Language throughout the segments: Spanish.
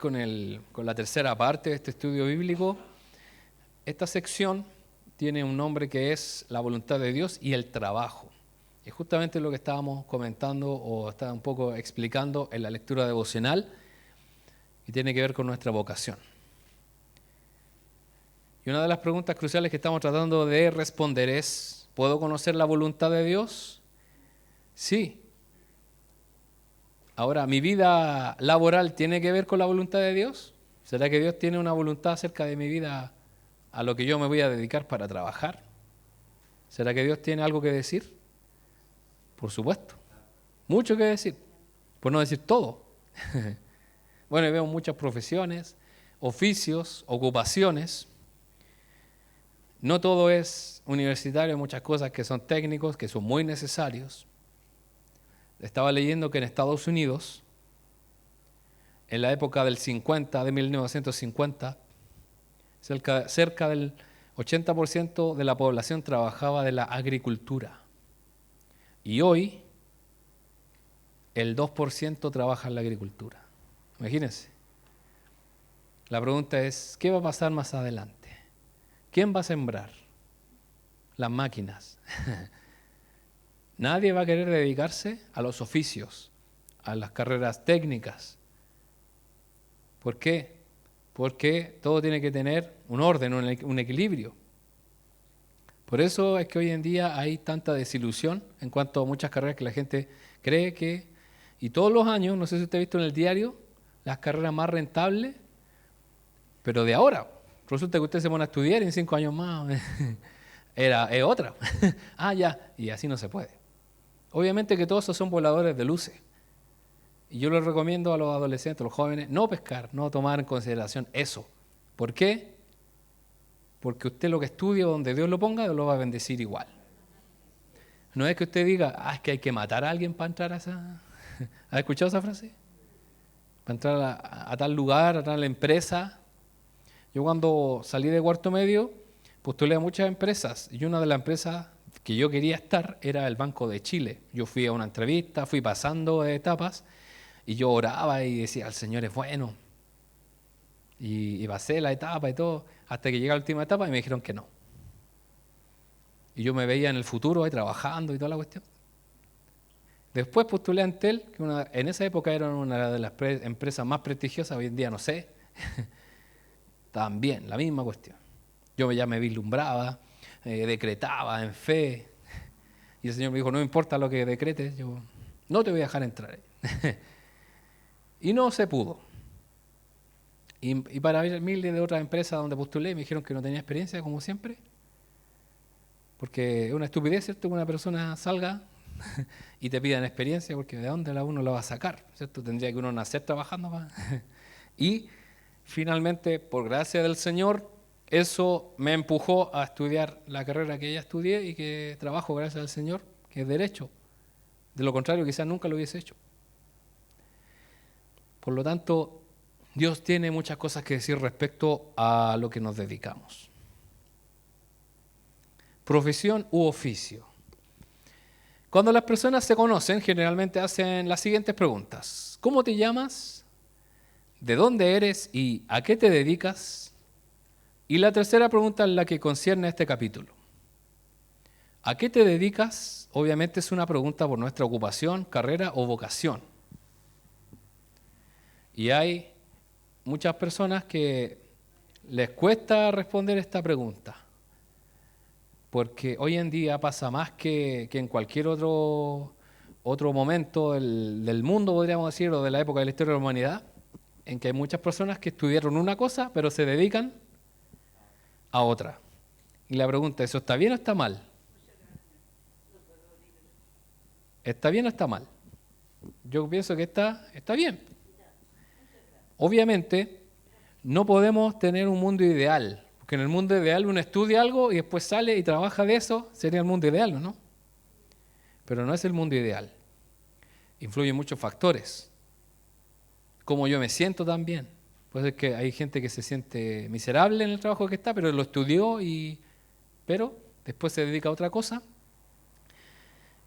con la tercera parte de este estudio bíblico. Esta sección tiene un nombre que es la voluntad de Dios y el trabajo. Es justamente lo que estábamos comentando o estaba un poco explicando en la lectura devocional y tiene que ver con nuestra vocación. Y una de las preguntas cruciales que estamos tratando de responder es, ¿puedo conocer la voluntad de Dios? Sí. Ahora, ¿mi vida laboral tiene que ver con la voluntad de Dios? ¿Será que Dios tiene una voluntad acerca de mi vida a lo que yo me voy a dedicar para trabajar? ¿Será que Dios tiene algo que decir? Por supuesto. Mucho que decir, por no decir todo. Bueno, vemos muchas profesiones, oficios, ocupaciones. No todo es universitario, hay muchas cosas que son técnicos, que son muy necesarios. Estaba leyendo que en Estados Unidos, en la época del 50, de 1950, cerca del 80% de la población trabajaba de la agricultura. Y hoy, el 2% trabaja en la agricultura. Imagínense. La pregunta es, ¿qué va a pasar más adelante? ¿Quién va a sembrar? Las máquinas. Nadie va a querer dedicarse a los oficios, a las carreras técnicas. ¿Por qué? Porque todo tiene que tener un orden, un equilibrio. Por eso es que hoy en día hay tanta desilusión en cuanto a muchas carreras que la gente cree que, y todos los años, no sé si usted ha visto en el diario, las carreras más rentables, pero de ahora. Resulta que usted se pone a estudiar y en 5 años más es otra. Ya, y así no se puede. Obviamente que todos esos son voladores de luces. Y yo les recomiendo a los adolescentes, a los jóvenes, no pescar, no tomar en consideración eso. ¿Por qué? Porque usted lo que estudie, donde Dios lo ponga, Dios lo va a bendecir igual. No es que usted diga, es que hay que matar a alguien para entrar a esa... ¿Has escuchado esa frase? Para entrar a tal lugar, a tal empresa. Yo cuando salí de cuarto medio, postulé a muchas empresas. Y una de las empresas que yo quería estar era el Banco de Chile. Yo fui a una entrevista, fui pasando etapas, y yo oraba y decía, el Señor es bueno. Y pasé la etapa y todo, hasta que llegué a la última etapa y me dijeron que no. Y yo me veía en el futuro ahí trabajando y toda la cuestión. Después postulé a Entel, que en esa época era una de las empresas más prestigiosas, hoy en día no sé. También, la misma cuestión. Yo ya me vislumbraba, decretaba en fe. Y el Señor me dijo, no importa lo que decretes, yo no te voy a dejar entrar. Y no se pudo. Y para ver miles de otras empresas donde postulé, me dijeron que no tenía experiencia, como siempre. Porque es una estupidez, ¿cierto? Que una persona salga y te pidan experiencia, porque ¿de dónde uno la va a sacar? ¿Cierto? Tendría que uno nacer trabajando. Y finalmente, por gracia del Señor, eso me empujó a estudiar la carrera que ya estudié y que trabajo gracias al Señor, que es Derecho. De lo contrario, quizás nunca lo hubiese hecho. Por lo tanto, Dios tiene muchas cosas que decir respecto a lo que nos dedicamos. Profesión u oficio. Cuando las personas se conocen, generalmente hacen las siguientes preguntas. ¿Cómo te llamas? ¿De dónde eres y a qué te dedicas? Y la tercera pregunta es la que concierne a este capítulo. ¿A qué te dedicas? Obviamente es una pregunta por nuestra ocupación, carrera o vocación. Y hay muchas personas que les cuesta responder esta pregunta. Porque hoy en día pasa más que en cualquier otro momento del mundo, podríamos decir, o de la época de la historia de la humanidad, en que hay muchas personas que estudiaron una cosa, pero se dedican a otra. Y la pregunta, ¿eso está bien o está mal? ¿Está bien o está mal? Yo pienso que está bien. Obviamente, no podemos tener un mundo ideal. Porque en el mundo ideal uno estudia algo y después sale y trabaja de eso, sería el mundo ideal, ¿no? Pero no es el mundo ideal. Influyen muchos factores. Cómo yo me siento también. Puede ser que hay gente que se siente miserable en el trabajo que está, pero lo estudió pero después se dedica a otra cosa.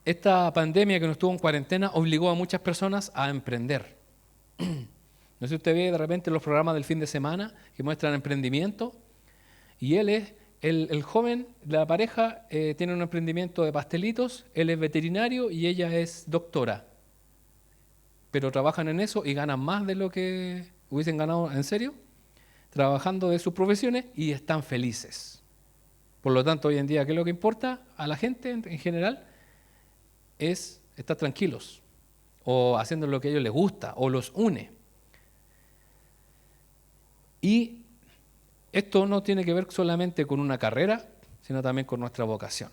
Esta pandemia que nos tuvo en cuarentena obligó a muchas personas a emprender. No sé si usted ve de repente los programas del fin de semana que muestran emprendimiento, y él es, el joven, la pareja, tiene un emprendimiento de pastelitos, él es veterinario y ella es doctora. Pero trabajan en eso y ganan más de lo que hubiesen ganado en serio, trabajando de sus profesiones, y están felices. Por lo tanto, hoy en día, ¿qué es lo que importa a la gente en general? Es estar tranquilos o haciendo lo que a ellos les gusta o los une. Y esto no tiene que ver solamente con una carrera, sino también con nuestra vocación.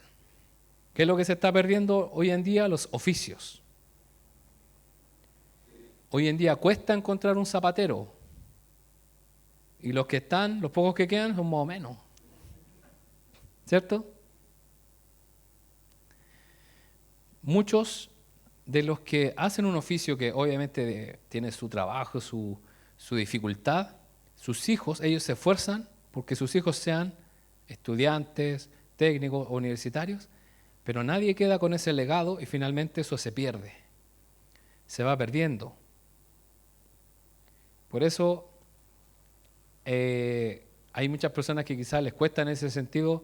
¿Qué es lo que se está perdiendo hoy en día? Los oficios. Hoy en día cuesta encontrar un zapatero, y los que están, los pocos que quedan, son más o menos. ¿Cierto? Muchos de los que hacen un oficio que obviamente tiene su trabajo, su dificultad, sus hijos, ellos se esfuerzan porque sus hijos sean estudiantes, técnicos o universitarios, pero nadie queda con ese legado y finalmente eso se pierde, se va perdiendo. Por eso hay muchas personas que quizás les cuesta en ese sentido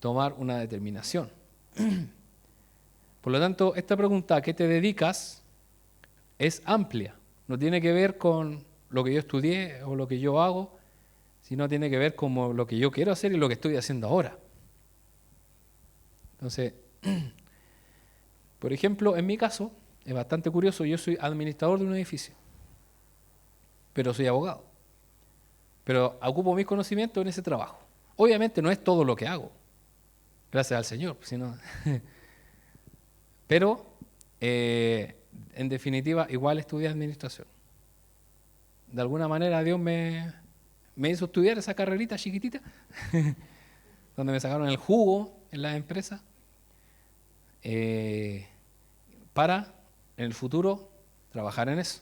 tomar una determinación. Por lo tanto, esta pregunta, ¿a qué te dedicas?, es amplia. No tiene que ver con lo que yo estudié o lo que yo hago, sino tiene que ver con lo que yo quiero hacer y lo que estoy haciendo ahora. Entonces, por ejemplo, en mi caso, es bastante curioso, yo soy administrador de un edificio, pero soy abogado. Pero ocupo mis conocimientos en ese trabajo. Obviamente no es todo lo que hago, gracias al Señor, sino pero en definitiva igual estudié administración. De alguna manera Dios me hizo estudiar esa carrerita chiquitita, donde me sacaron el jugo en las empresas, para en el futuro trabajar en eso.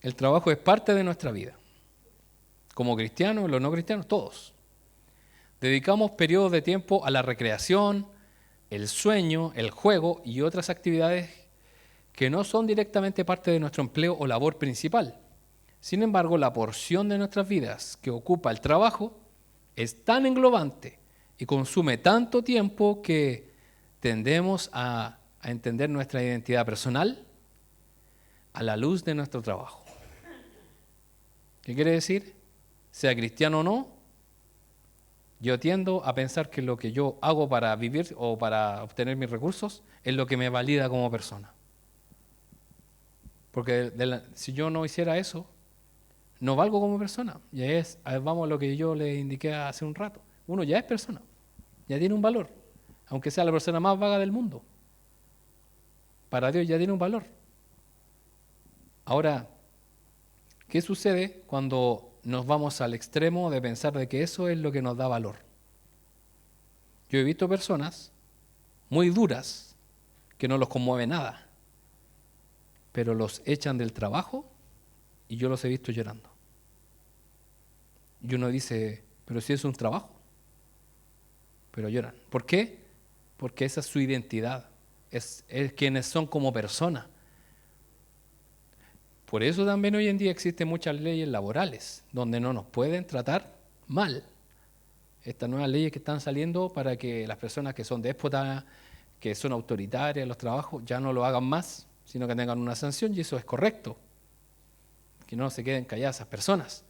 El trabajo es parte de nuestra vida, como cristianos, los no cristianos, todos. Dedicamos periodos de tiempo a la recreación, el sueño, el juego y otras actividades que no son directamente parte de nuestro empleo o labor principal. Sin embargo, la porción de nuestras vidas que ocupa el trabajo es tan englobante y consume tanto tiempo que tendemos a entender nuestra identidad personal a la luz de nuestro trabajo. ¿Qué quiere decir? Sea cristiano o no, yo tiendo a pensar que lo que yo hago para vivir o para obtener mis recursos es lo que me valida como persona. Porque si yo no hiciera eso, no valgo como persona. Y vamos a lo que yo le indiqué hace un rato. Uno ya es persona, ya tiene un valor, aunque sea la persona más vaga del mundo. Para Dios ya tiene un valor. Ahora, ¿qué sucede cuando nos vamos al extremo de pensar de que eso es lo que nos da valor? Yo he visto personas muy duras que no los conmueve nada, pero los echan del trabajo y yo los he visto llorando. Y uno dice, pero si es un trabajo, pero lloran. ¿Por qué? Porque esa es su identidad, es quienes son como personas. Por eso también hoy en día existen muchas leyes laborales donde no nos pueden tratar mal. Estas nuevas leyes que están saliendo para que las personas que son déspotas, que son autoritarias en los trabajos, ya no lo hagan más, sino que tengan una sanción, y eso es correcto. Que no se queden calladas esas personas.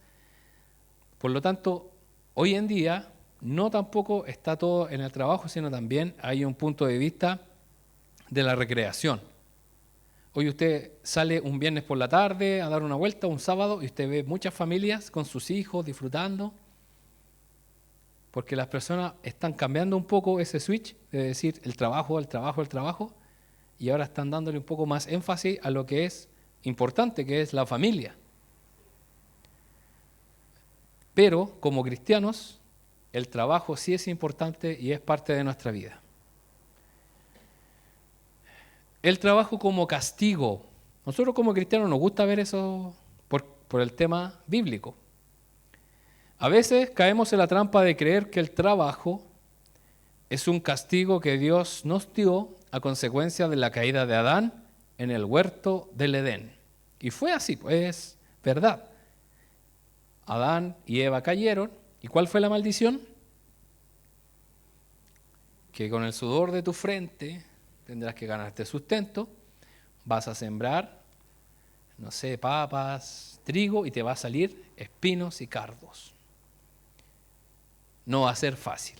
Por lo tanto, hoy en día no tampoco está todo en el trabajo, sino también hay un punto de vista de la recreación. Hoy usted sale un viernes por la tarde a dar una vuelta, un sábado, y usted ve muchas familias con sus hijos disfrutando, porque las personas están cambiando un poco ese switch de decir el trabajo, el trabajo, el trabajo, y ahora están dándole un poco más énfasis a lo que es importante, que es la familia. Pero como cristianos, el trabajo sí es importante y es parte de nuestra vida. El trabajo como castigo. Nosotros como cristianos nos gusta ver eso por el tema bíblico. A veces caemos en la trampa de creer que el trabajo es un castigo que Dios nos dio a consecuencia de la caída de Adán en el huerto del Edén. Y fue así, pues, verdad. Adán y Eva cayeron. ¿Y cuál fue la maldición? Que con el sudor de tu frente tendrás que ganarte sustento, vas a sembrar, no sé, papas, trigo, y te va a salir espinos y cardos. No va a ser fácil.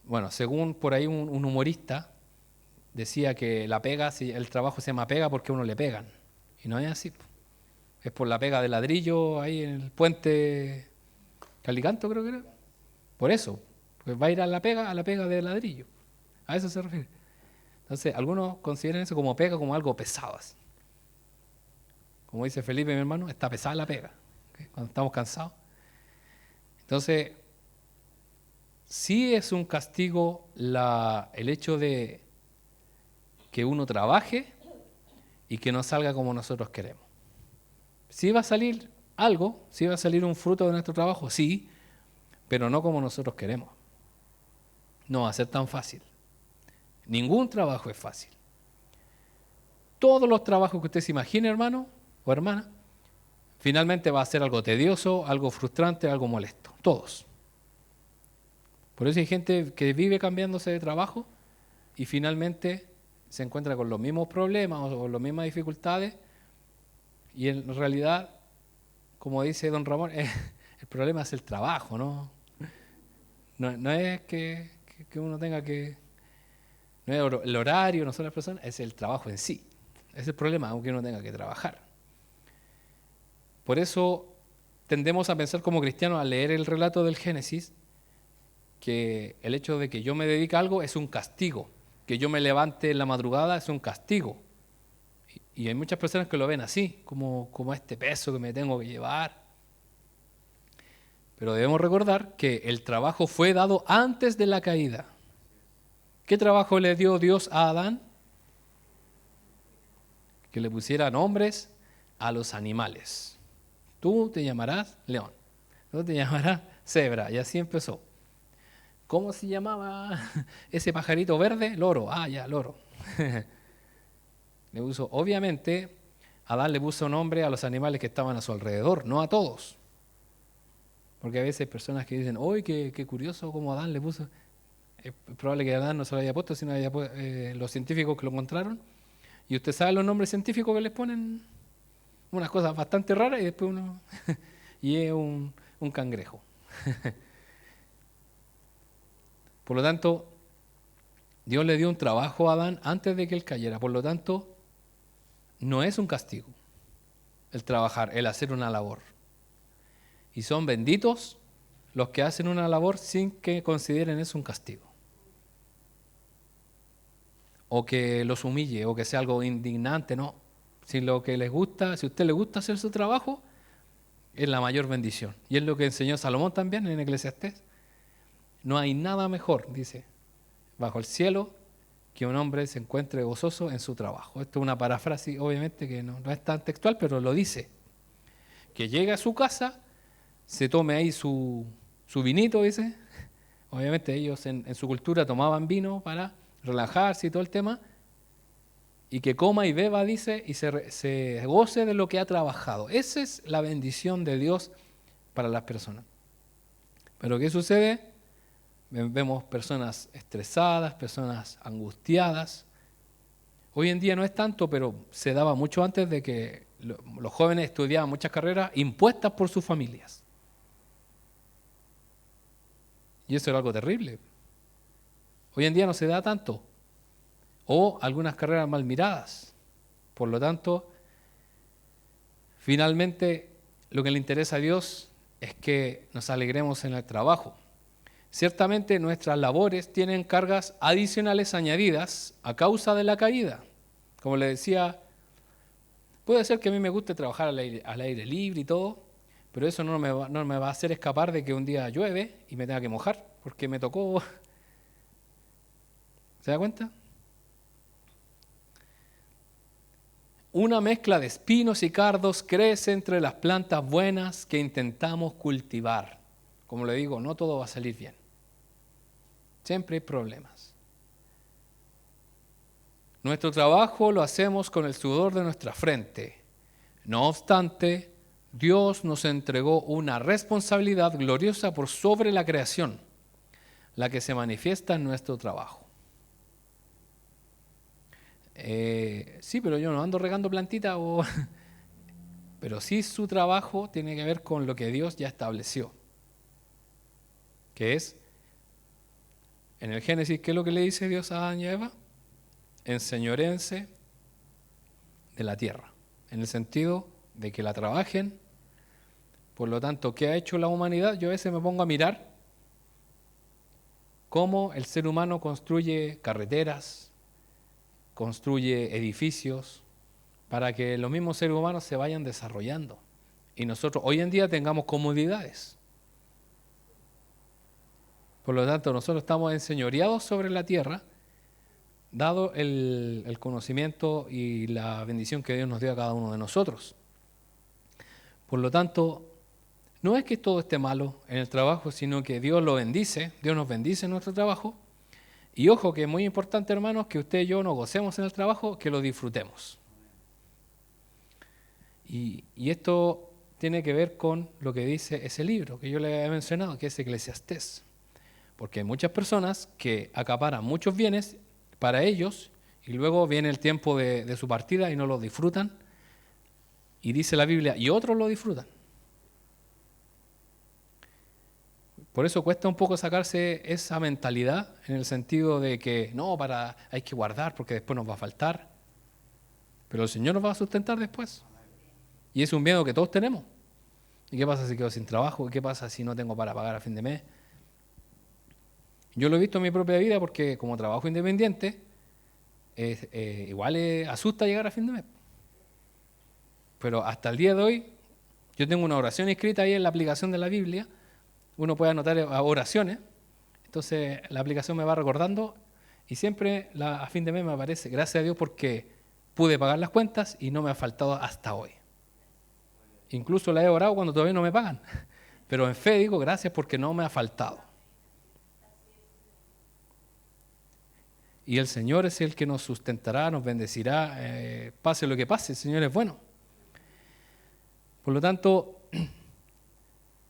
Bueno, según por ahí un humorista decía que la pega, si el trabajo se llama pega porque a uno le pegan. Y no es así. Es por la pega de ladrillo ahí en el puente Calicanto, creo que era. Por eso, pues va a ir a la pega de ladrillo. A eso se refiere. Entonces, algunos consideran eso como pega, como algo pesado. Así. Como dice Felipe, mi hermano, está pesada la pega. ¿Okay? Cuando estamos cansados. Entonces, sí es un castigo el hecho de que uno trabaje y que no salga como nosotros queremos. Sí va a salir algo, sí va a salir un fruto de nuestro trabajo, sí, pero no como nosotros queremos. No va a ser tan fácil. Ningún trabajo es fácil. Todos los trabajos que usted se imagine, hermano o hermana, finalmente va a ser algo tedioso, algo frustrante, algo molesto. Todos. Por eso hay gente que vive cambiándose de trabajo y finalmente se encuentra con los mismos problemas o las mismas dificultades y en realidad, como dice don Ramón, el problema es el trabajo, ¿no? No es que uno tenga que... No es el horario, no son las personas, es el trabajo en sí. Es el problema, aunque uno tenga que trabajar. Por eso tendemos a pensar como cristianos al leer el relato del Génesis que el hecho de que yo me dedique a algo es un castigo, que yo me levante en la madrugada es un castigo. Y hay muchas personas que lo ven así, como este peso que me tengo que llevar. Pero debemos recordar que el trabajo fue dado antes de la caída. ¿Qué trabajo le dio Dios a Adán? Que le pusiera nombres a los animales. Tú te llamarás león, tú te llamarás cebra, y así empezó. ¿Cómo se llamaba ese pajarito verde? Loro. Ah, ya, loro. Le puso, obviamente, Adán le puso nombre a los animales que estaban a su alrededor, no a todos. Porque a veces hay personas que dicen, ¡uy, qué curioso cómo Adán le puso! Es probable que Adán no se lo haya puesto, sino los científicos que lo encontraron. Y usted sabe los nombres científicos que les ponen unas cosas bastante raras y después uno... y es un cangrejo. Por lo tanto, Dios le dio un trabajo a Adán antes de que él cayera. Por lo tanto, no es un castigo el trabajar, el hacer una labor. Y son benditos los que hacen una labor sin que consideren eso un castigo. O que los humille, o que sea algo indignante, no. Si lo que les gusta, si a usted le gusta hacer su trabajo, es la mayor bendición. Y es lo que enseñó Salomón también en Eclesiastés. No hay nada mejor, dice, bajo el cielo, que un hombre se encuentre gozoso en su trabajo. Esto es una paráfrasis, obviamente, que no es tan textual, pero lo dice. Que llegue a su casa, se tome ahí su vinito, dice. Obviamente ellos en su cultura tomaban vino para relajarse y todo el tema. Y que coma y beba, dice, y se goce de lo que ha trabajado. Esa es la bendición de Dios para las personas. Pero ¿qué sucede? Vemos personas estresadas, personas angustiadas. Hoy en día no es tanto, pero se daba mucho antes de que los jóvenes estudiaban muchas carreras impuestas por sus familias. Y eso era algo terrible. Hoy en día no se da tanto. O algunas carreras mal miradas. Por lo tanto, finalmente lo que le interesa a Dios es que nos alegremos en el trabajo. Ciertamente nuestras labores tienen cargas adicionales añadidas a causa de la caída. Como le decía, puede ser que a mí me guste trabajar al aire libre y todo, pero eso no me va a hacer escapar de que un día llueve y me tenga que mojar, porque me tocó. ¿Se da cuenta? Una mezcla de espinos y cardos crece entre las plantas buenas que intentamos cultivar. Como le digo, no todo va a salir bien. Siempre hay problemas. Nuestro trabajo lo hacemos con el sudor de nuestra frente. No obstante, Dios nos entregó una responsabilidad gloriosa por sobre la creación, la que se manifiesta en nuestro trabajo. Sí, pero yo no ando regando plantitas pero sí su trabajo tiene que ver con lo que Dios ya estableció. Que es, en el Génesis, ¿qué es lo que le dice Dios a Adán y a Eva? Enseñoréense de la tierra, en el sentido de que la trabajen. Por lo tanto, ¿qué ha hecho la humanidad? Yo a veces me pongo a mirar cómo el ser humano construye carreteras, construye edificios, para que los mismos seres humanos se vayan desarrollando. Y nosotros hoy en día tengamos comodidades. Por lo tanto, nosotros estamos enseñoreados sobre la tierra, dado el conocimiento y la bendición que Dios nos dio a cada uno de nosotros. Por lo tanto, no es que todo esté malo en el trabajo, sino que Dios lo bendice, Dios nos bendice en nuestro trabajo. Y ojo, que es muy importante, hermanos, que usted y yo nos gocemos en el trabajo, que lo disfrutemos. Y esto tiene que ver con lo que dice ese libro que yo le he mencionado, que es Eclesiastés. Porque hay muchas personas que acaparan muchos bienes para ellos y luego viene el tiempo de su partida y no lo disfrutan. Y dice la Biblia, y otros lo disfrutan. Por eso cuesta un poco sacarse esa mentalidad en el sentido de que no, hay que guardar porque después nos va a faltar. Pero el Señor nos va a sustentar después. Y es un miedo que todos tenemos. ¿Y qué pasa si quedo sin trabajo? ¿Y qué pasa si no tengo para pagar a fin de mes? Yo lo he visto en mi propia vida porque como trabajo independiente, igual asusta llegar a fin de mes. Pero hasta el día de hoy, yo tengo una oración escrita ahí en la aplicación de la Biblia. Uno puede anotar oraciones. Entonces la aplicación me va recordando y siempre a fin de mes me aparece, gracias a Dios porque pude pagar las cuentas y no me ha faltado hasta hoy. Incluso la he orado cuando todavía no me pagan. Pero en fe digo gracias porque no me ha faltado. Y el Señor es el que nos sustentará, nos bendecirá, pase lo que pase, el Señor es bueno. Por lo tanto,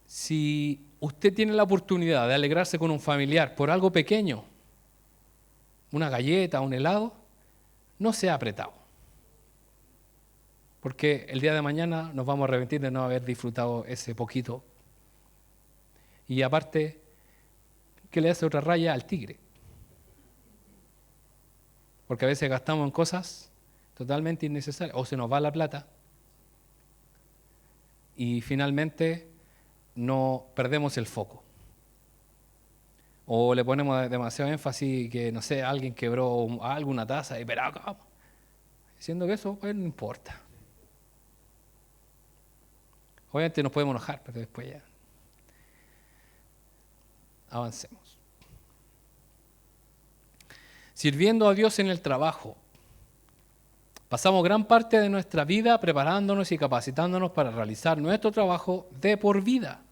si usted tiene la oportunidad de alegrarse con un familiar por algo pequeño, una galleta, un helado, no sea apretado. Porque el día de mañana nos vamos a arrepentir de no haber disfrutado ese poquito. Y aparte, que le hace otra raya al tigre. Porque a veces gastamos en cosas totalmente innecesarias, o se nos va la plata, y finalmente no perdemos el foco. O le ponemos demasiado énfasis que, no sé, alguien quebró alguna taza, y pero acá, diciendo que eso pues, no importa. Obviamente nos podemos enojar, pero después ya avancemos. Sirviendo a Dios en el trabajo. Pasamos gran parte de nuestra vida preparándonos y capacitándonos para realizar nuestro trabajo de por vida.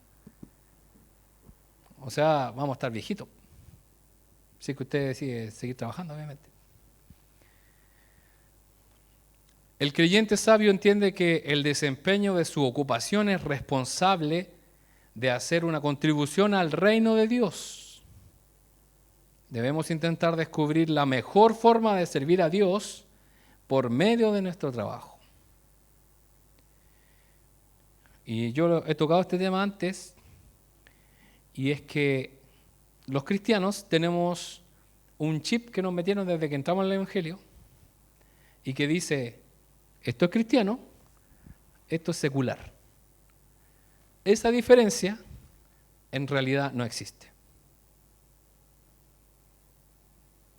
O sea, vamos a estar viejitos. Si que usted decide seguir trabajando, obviamente. El creyente sabio entiende que el desempeño de su ocupación es responsable de hacer una contribución al reino de Dios. Debemos intentar descubrir la mejor forma de servir a Dios por medio de nuestro trabajo. Y yo he tocado este tema antes, y es que los cristianos tenemos un chip que nos metieron desde que entramos al Evangelio, y que dice, esto es cristiano, esto es secular. Esa diferencia en realidad no existe.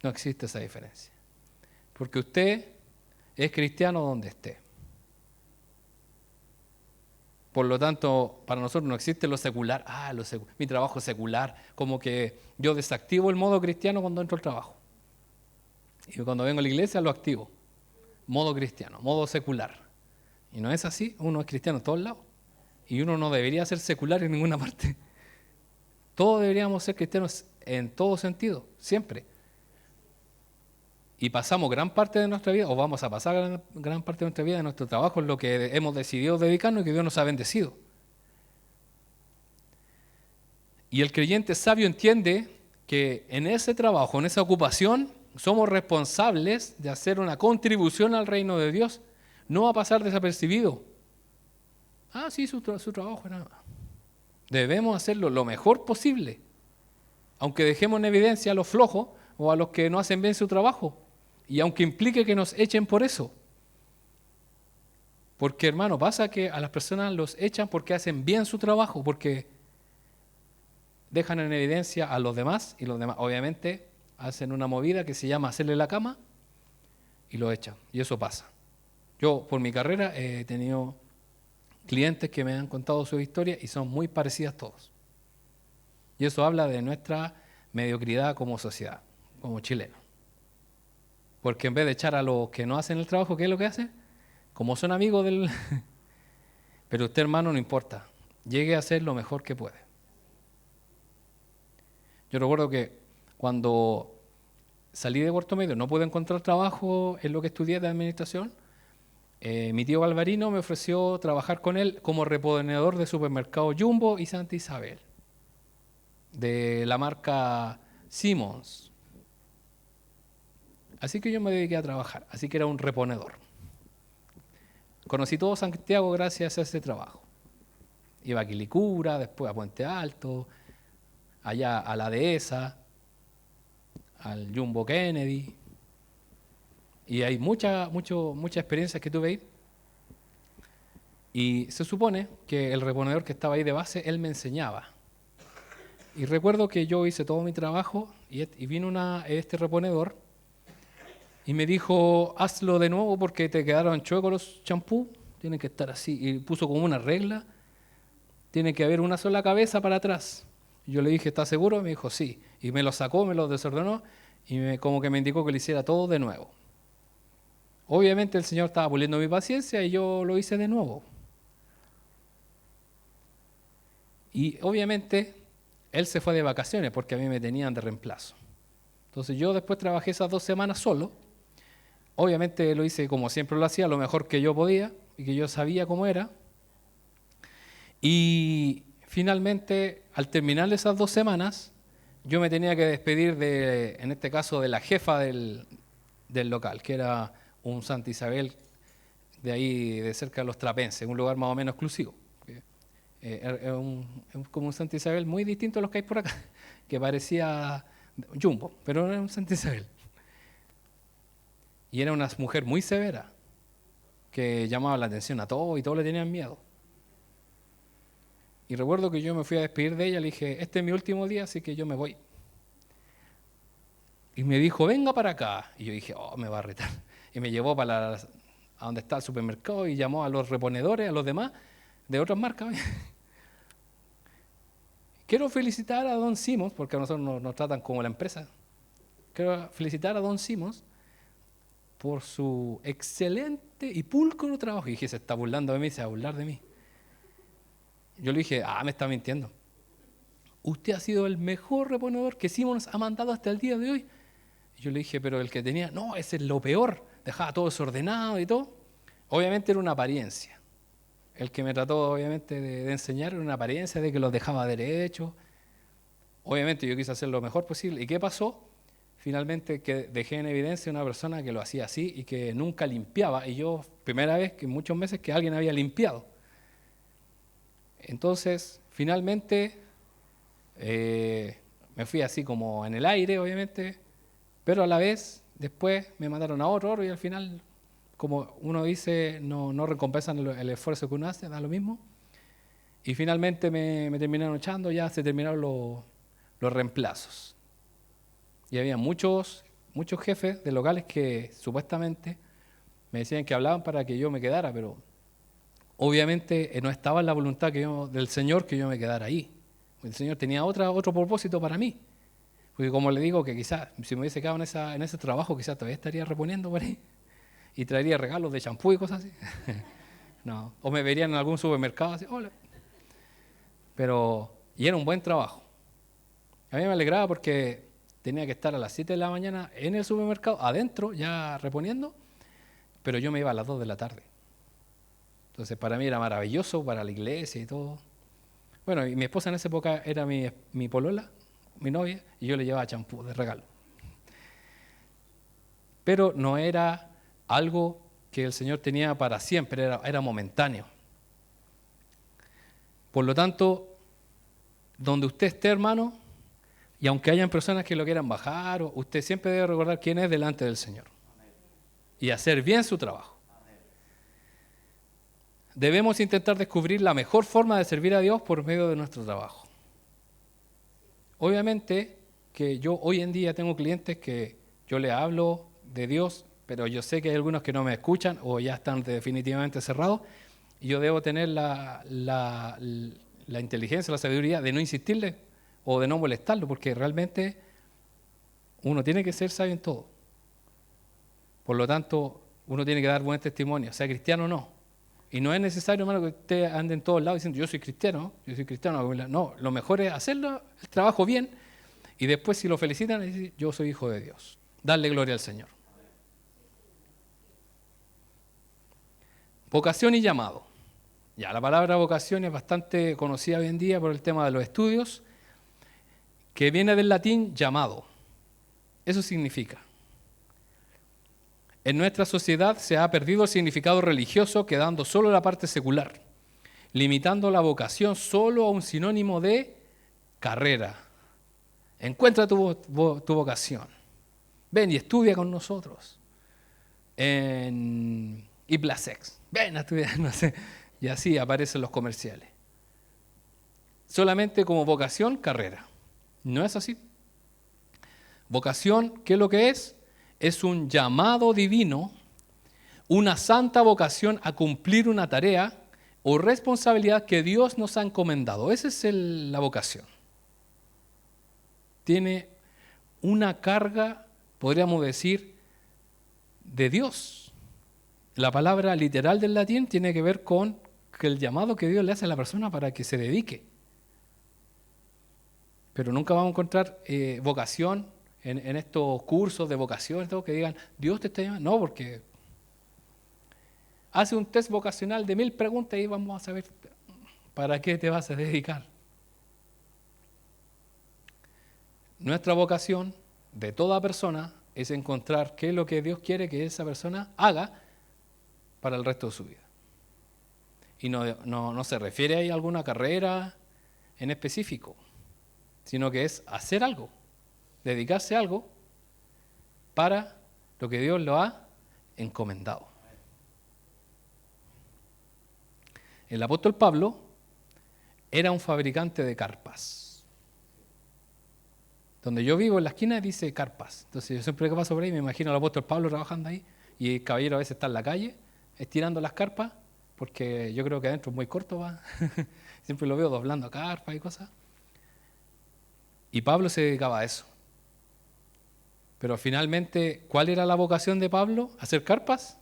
No existe esa diferencia. Porque usted es cristiano donde esté. Por lo tanto, para nosotros no existe lo secular. Mi trabajo es secular. Como que yo desactivo el modo cristiano cuando entro al trabajo. Y cuando vengo a la iglesia lo activo. Modo cristiano, modo secular. Y no es así. Uno es cristiano en todos lados. Y uno no debería ser secular en ninguna parte. Todos deberíamos ser cristianos en todo sentido, siempre. y pasamos gran parte de nuestra vida, o vamos a pasar gran parte de nuestra vida, de nuestro trabajo, en lo que hemos decidido dedicarnos y que Dios nos ha bendecido. Y el creyente sabio entiende que en ese trabajo, en esa ocupación, somos responsables de hacer una contribución al reino de Dios. No va a pasar desapercibido. Ah, sí, su trabajo era... Debemos hacerlo lo mejor posible, aunque dejemos en evidencia a los flojos o a los que no hacen bien su trabajo, y aunque implique que nos echen por eso. Porque, hermano, pasa que a las personas los echan porque hacen bien su trabajo, porque dejan en evidencia a los demás, y los demás obviamente hacen una movida que se llama hacerle la cama y lo echan, y eso pasa. Yo por mi carrera he tenido clientes que me han contado su historia y son muy parecidas todos. Y eso habla de nuestra mediocridad como sociedad, como chilenos. Porque en vez de echar a los que no hacen el trabajo, ¿qué es lo que hacen? Como son amigos del... Pero usted, hermano, no importa, llegue a hacer lo mejor que puede. Yo recuerdo que cuando salí de Puerto Medio no pude encontrar trabajo en lo que estudié de administración. Mi tío Galvarino me ofreció trabajar con él como reponedor de supermercado Jumbo y Santa Isabel, de la marca Simmons. Así que yo me dediqué a trabajar, así que era un reponedor. Conocí todo Santiago gracias a ese trabajo. Iba a Quilicura, después a Puente Alto, allá a la Dehesa, al Jumbo Kennedy, y hay muchas experiencias que tuve ahí. Y se supone que el reponedor que estaba ahí de base, él me enseñaba. Y recuerdo que yo hice todo mi trabajo y vino este reponedor y me dijo, hazlo de nuevo porque te quedaron chuecos los champús, tienen que estar así. Y puso como una regla, tiene que haber una sola cabeza para atrás. Yo le dije, ¿estás seguro? Me dijo, sí. Y me lo sacó, me lo desordenó y como que me indicó que lo hiciera todo de nuevo. Obviamente el Señor estaba puliendo mi paciencia y yo lo hice de nuevo. Y obviamente él se fue de vacaciones porque a mí me tenían de reemplazo. Entonces yo después trabajé esas 2 semanas solo. Obviamente lo hice como siempre lo hacía, lo mejor que yo podía y que yo sabía cómo era. Y finalmente, al terminar esas 2 semanas, yo me tenía que despedir en este caso, de la jefa del local, que era un Santa Isabel de ahí, de cerca de los Trapenses, un lugar más o menos exclusivo. Es como un Santa Isabel muy distinto a los que hay por acá, que parecía Jumbo, pero no era un Santa Isabel. Y era una mujer muy severa, que llamaba la atención a todos y todos le tenían miedo. Y recuerdo que yo me fui a despedir de ella, le dije, este es mi último día, así que yo me voy. Y me dijo, venga para acá. Y yo dije, oh, me va a retar. Y me llevó a donde está el supermercado y llamó a los reponedores, a los demás, de otras marcas. Quiero felicitar a Don Simmons, porque a nosotros nos tratan como la empresa. Quiero felicitar a Don Simmons por su excelente y pulcro trabajo. Y dije, se está burlando de mí, se va a burlar de mí. Yo le dije, me está mintiendo. Usted ha sido el mejor reponedor que Simmons ha mandado hasta el día de hoy. Y yo le dije, pero el que tenía, no, ese es lo peor. Dejaba todo desordenado y todo. Obviamente era una apariencia. El que me trató, obviamente, de enseñar era una apariencia de que los dejaba derecho. Obviamente yo quise hacer lo mejor posible. ¿Y qué pasó? Finalmente que dejé en evidencia una persona que lo hacía así y que nunca limpiaba. Y yo, primera vez que en muchos meses que alguien había limpiado. Entonces, finalmente, me fui así como en el aire, obviamente, pero a la vez, después me mandaron a otro y al final, como uno dice, no recompensan el esfuerzo que uno hace, da lo mismo. Y finalmente me terminaron echando, ya se terminaron los reemplazos. Y había muchos jefes de locales que supuestamente me decían que hablaban para que yo me quedara, pero obviamente no estaba en la voluntad del Señor que yo me quedara ahí. El Señor tenía otro propósito para mí. Porque como le digo, que quizás si me hubiese quedado en ese trabajo, quizás todavía estaría reponiendo por ahí y traería regalos de champú y cosas así. No. O me verían en algún supermercado así, hola. Y era un buen trabajo. A mí me alegraba porque tenía que estar a las 7 de la mañana en el supermercado, adentro, ya reponiendo, pero yo me iba a las 2 de la tarde. Entonces para mí era maravilloso, para la iglesia y todo. Bueno, y mi esposa en esa época era mi polola, mi novia, y yo le llevaba champú de regalo. Pero no era algo que el Señor tenía para siempre, era momentáneo. Por lo tanto, donde usted esté, hermano, y aunque hayan personas que lo quieran bajar, usted siempre debe recordar quién es delante del Señor. Y hacer bien su trabajo. Debemos intentar descubrir la mejor forma de servir a Dios por medio de nuestro trabajo. Obviamente que yo hoy en día tengo clientes que yo les hablo de Dios, pero yo sé que hay algunos que no me escuchan o ya están definitivamente cerrados, y yo debo tener la inteligencia, la sabiduría de no insistirle o de no molestarlo, porque realmente uno tiene que ser sabio en todo. Por lo tanto, uno tiene que dar buen testimonio, sea cristiano o no. Y no es necesario, hermano, que usted ande en todos lados diciendo yo soy cristiano. No, lo mejor es hacerlo, el trabajo bien, y después si lo felicitan, decir yo soy hijo de Dios. Darle gloria al Señor. Vocación y llamado. Ya, la palabra vocación es bastante conocida hoy en día por el tema de los estudios, que viene del latín llamado. Eso significa. En nuestra sociedad se ha perdido el significado religioso, quedando solo la parte secular, limitando la vocación solo a un sinónimo de carrera. Encuentra tu vocación. Ven y estudia con nosotros en Iblasex. Ven a estudiar, no sé. Y así aparecen los comerciales. Solamente como vocación, carrera. No es así. Vocación, ¿qué es lo que es? Es un llamado divino, una santa vocación a cumplir una tarea o responsabilidad que Dios nos ha encomendado. Esa es la vocación. Tiene una carga, podríamos decir, de Dios. La palabra literal del latín tiene que ver con que el llamado que Dios le hace a la persona para que se dedique. Pero nunca vamos a encontrar vocación en estos cursos de vocación, que digan, Dios te está llamando. No, porque hace un test vocacional de 1000 preguntas y vamos a saber para qué te vas a dedicar. Nuestra vocación de toda persona es encontrar qué es lo que Dios quiere que esa persona haga para el resto de su vida. Y no se refiere a alguna carrera en específico, sino que es hacer algo, dedicarse a algo para lo que Dios lo ha encomendado. El apóstol Pablo era un fabricante de carpas. Donde yo vivo, en la esquina, dice carpas. Entonces yo siempre que paso por ahí me imagino al apóstol Pablo trabajando ahí, y el caballero a veces está en la calle estirando las carpas, porque yo creo que adentro es muy corto, va. Siempre lo veo doblando carpas y cosas. Y Pablo se dedicaba a eso. Pero finalmente, ¿cuál era la vocación de Pablo? ¿Hacer carpas?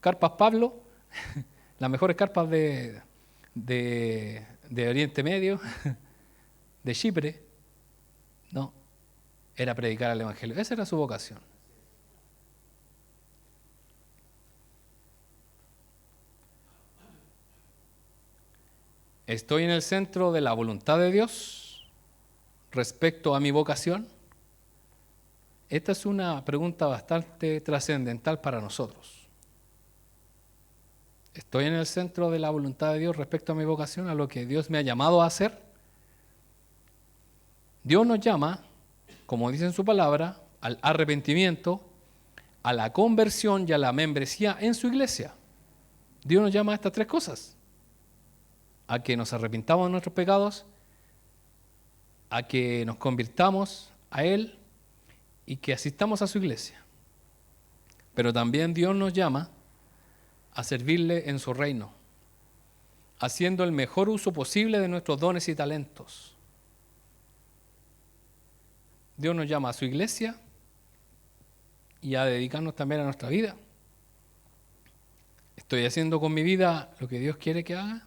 ¿Carpas Pablo? Las mejores carpas de Oriente Medio, de Chipre. No, era predicar el Evangelio. Esa era su vocación. ¿Estoy en el centro de la voluntad de Dios respecto a mi vocación? Esta es una pregunta bastante trascendental para nosotros. ¿Estoy en el centro de la voluntad de Dios respecto a mi vocación, a lo que Dios me ha llamado a hacer? Dios nos llama, como dice en su palabra, al arrepentimiento, a la conversión y a la membresía en su iglesia. Dios nos llama a estas tres cosas: a que nos arrepintamos de nuestros pecados, a que nos convirtamos a Él y que asistamos a su iglesia. Pero también Dios nos llama a servirle en su reino, haciendo el mejor uso posible de nuestros dones y talentos. Dios nos llama a su iglesia y a dedicarnos también a nuestra vida. ¿Estoy haciendo con mi vida lo que Dios quiere que haga?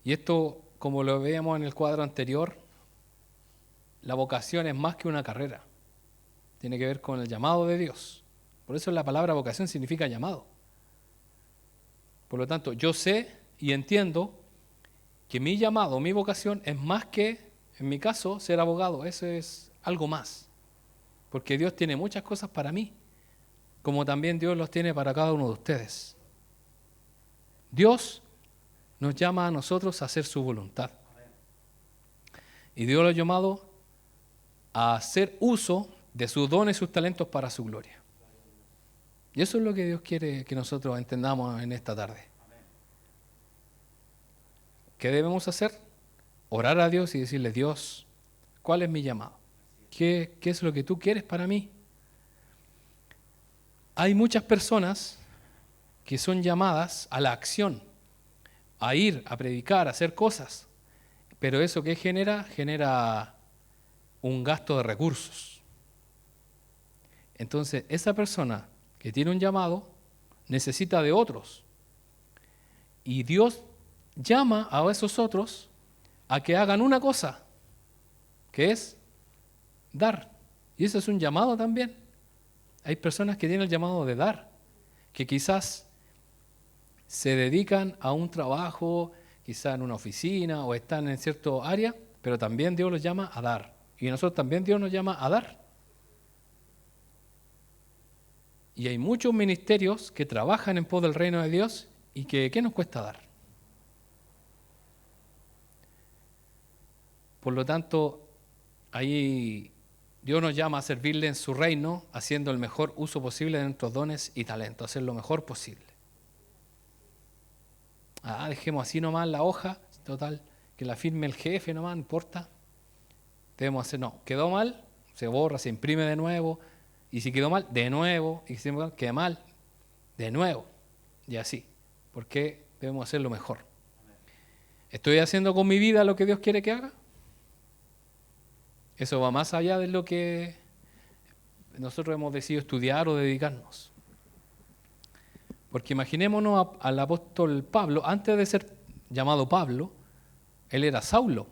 Y esto, como lo veíamos en el cuadro anterior, la vocación es más que una carrera. Tiene que ver con el llamado de Dios. Por eso la palabra vocación significa llamado. Por lo tanto, yo sé y entiendo que mi llamado, mi vocación es más que, en mi caso, ser abogado. Eso es algo más. Porque Dios tiene muchas cosas para mí, como también Dios los tiene para cada uno de ustedes. Dios nos llama a nosotros a hacer su voluntad. Y Dios lo ha llamado a hacer uso de sus dones y sus talentos para su gloria. Y eso es lo que Dios quiere que nosotros entendamos en esta tarde. ¿Qué debemos hacer? Orar a Dios y decirle: Dios, ¿cuál es mi llamado? ¿Qué es lo que tú quieres para mí? Hay muchas personas que son llamadas a la acción, a ir, a predicar, a hacer cosas. Pero eso ¿qué genera? Genera un gasto de recursos. Entonces, esa persona que tiene un llamado necesita de otros. Y Dios llama a esos otros a que hagan una cosa, que es dar. Y eso es un llamado también. Hay personas que tienen el llamado de dar, que quizás se dedican a un trabajo, quizás en una oficina o están en cierto área, pero también Dios los llama a dar. Y a nosotros también Dios nos llama a dar. Y hay muchos ministerios que trabajan en pos del reino de Dios y que ¿qué nos cuesta dar? Por lo tanto, ahí Dios nos llama a servirle en su reino, haciendo el mejor uso posible de nuestros dones y talentos, hacer lo mejor posible. Dejemos así nomás la hoja, total, que la firme el jefe nomás, no importa. Debemos hacer, no, quedó mal, se borra, se imprime de nuevo, y si quedó mal, de nuevo, y si quedó mal, de nuevo, y así, porque debemos hacer lo mejor. ¿Estoy haciendo con mi vida lo que Dios quiere que haga? Eso va más allá de lo que nosotros hemos decidido estudiar o dedicarnos. Porque imaginémonos al apóstol Pablo, antes de ser llamado Pablo, él era Saulo.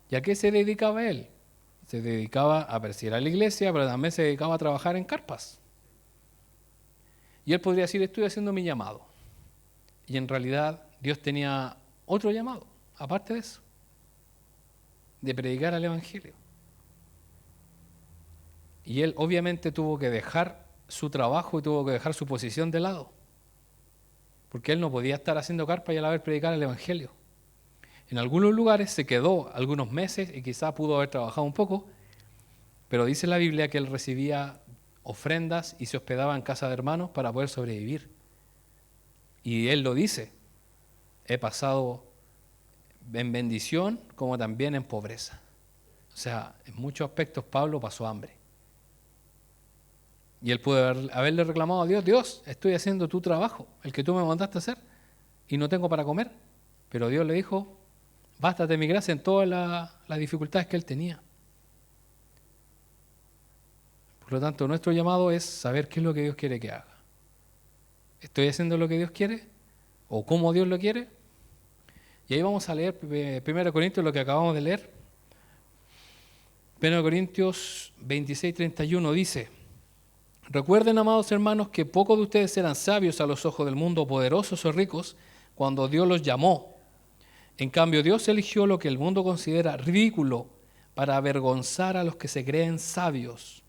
¿Y a qué se dedicaba él? Se dedicaba a perseguir a la iglesia, pero también se dedicaba a trabajar en carpas. Y él podría decir: estoy haciendo mi llamado. Y en realidad Dios tenía otro llamado, aparte de eso, de predicar el evangelio. Y él obviamente tuvo que dejar su trabajo y tuvo que dejar su posición de lado, porque él no podía estar haciendo carpa y a la vez predicar el evangelio. En algunos lugares se quedó algunos meses y quizá pudo haber trabajado un poco, pero dice la Biblia que él recibía ofrendas y se hospedaba en casa de hermanos para poder sobrevivir. Y él lo dice: he pasado en bendición como también en pobreza. O sea, en muchos aspectos Pablo pasó hambre. Y él pudo haberle reclamado a Dios: Dios, estoy haciendo tu trabajo, el que tú me mandaste a hacer, y no tengo para comer. Pero Dios le dijo: bástate mi gracia, en todas las dificultades que él tenía. Por lo tanto, nuestro llamado es saber qué es lo que Dios quiere que haga. ¿Estoy haciendo lo que Dios quiere? ¿O cómo Dios lo quiere? Y ahí vamos a leer 1 Corintios, lo que acabamos de leer. 1 Corintios 26:31 dice: recuerden, amados hermanos, que pocos de ustedes eran sabios a los ojos del mundo, poderosos o ricos, cuando Dios los llamó. En cambio, Dios eligió lo que el mundo considera ridículo para avergonzar a los que se creen sabios.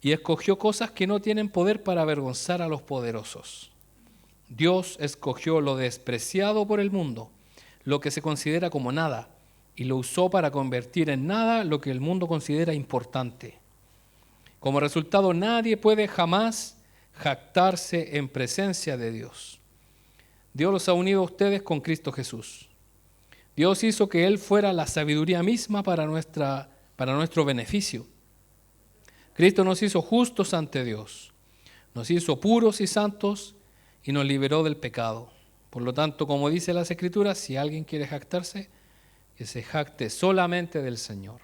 Y escogió cosas que no tienen poder para avergonzar a los poderosos. Dios escogió lo despreciado por el mundo, lo que se considera como nada, y lo usó para convertir en nada lo que el mundo considera importante. Como resultado, nadie puede jamás jactarse en presencia de Dios. Dios los ha unido a ustedes con Cristo Jesús. Dios hizo que Él fuera la sabiduría misma para nuestro beneficio. Cristo nos hizo justos ante Dios, nos hizo puros y santos y nos liberó del pecado. Por lo tanto, como dice las Escrituras, si alguien quiere jactarse, que se jacte solamente del Señor.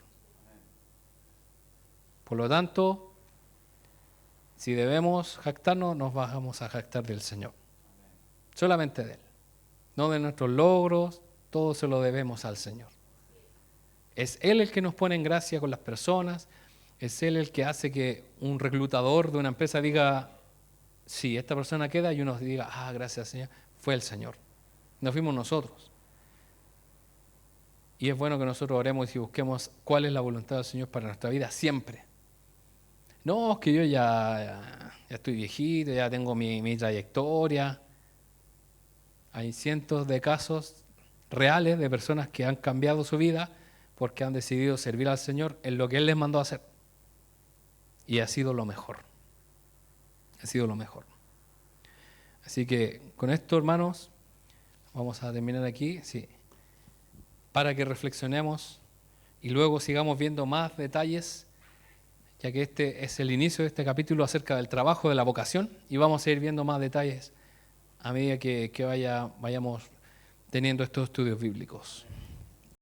Por lo tanto, si debemos jactarnos, nos vamos a jactar del Señor. Solamente de Él. No de nuestros logros, todo se lo debemos al Señor. Es Él el que nos pone en gracia con las personas, es Él el que hace que un reclutador de una empresa diga, sí, esta persona queda, y uno diga, ah, gracias Señor, fue el Señor, no fuimos nosotros. Y es bueno que nosotros oremos y busquemos cuál es la voluntad del Señor para nuestra vida siempre. No, es que yo ya estoy viejito, ya tengo mi trayectoria. Hay cientos de casos reales de personas que han cambiado su vida porque han decidido servir al Señor en lo que Él les mandó a hacer. Y ha sido lo mejor. Ha sido lo mejor. Así que con esto, hermanos, vamos a terminar aquí, sí, para que reflexionemos y luego sigamos viendo más detalles, ya que este es el inicio de este capítulo acerca del trabajo de la vocación, y vamos a ir viendo más detalles a medida que vayamos teniendo estos estudios bíblicos.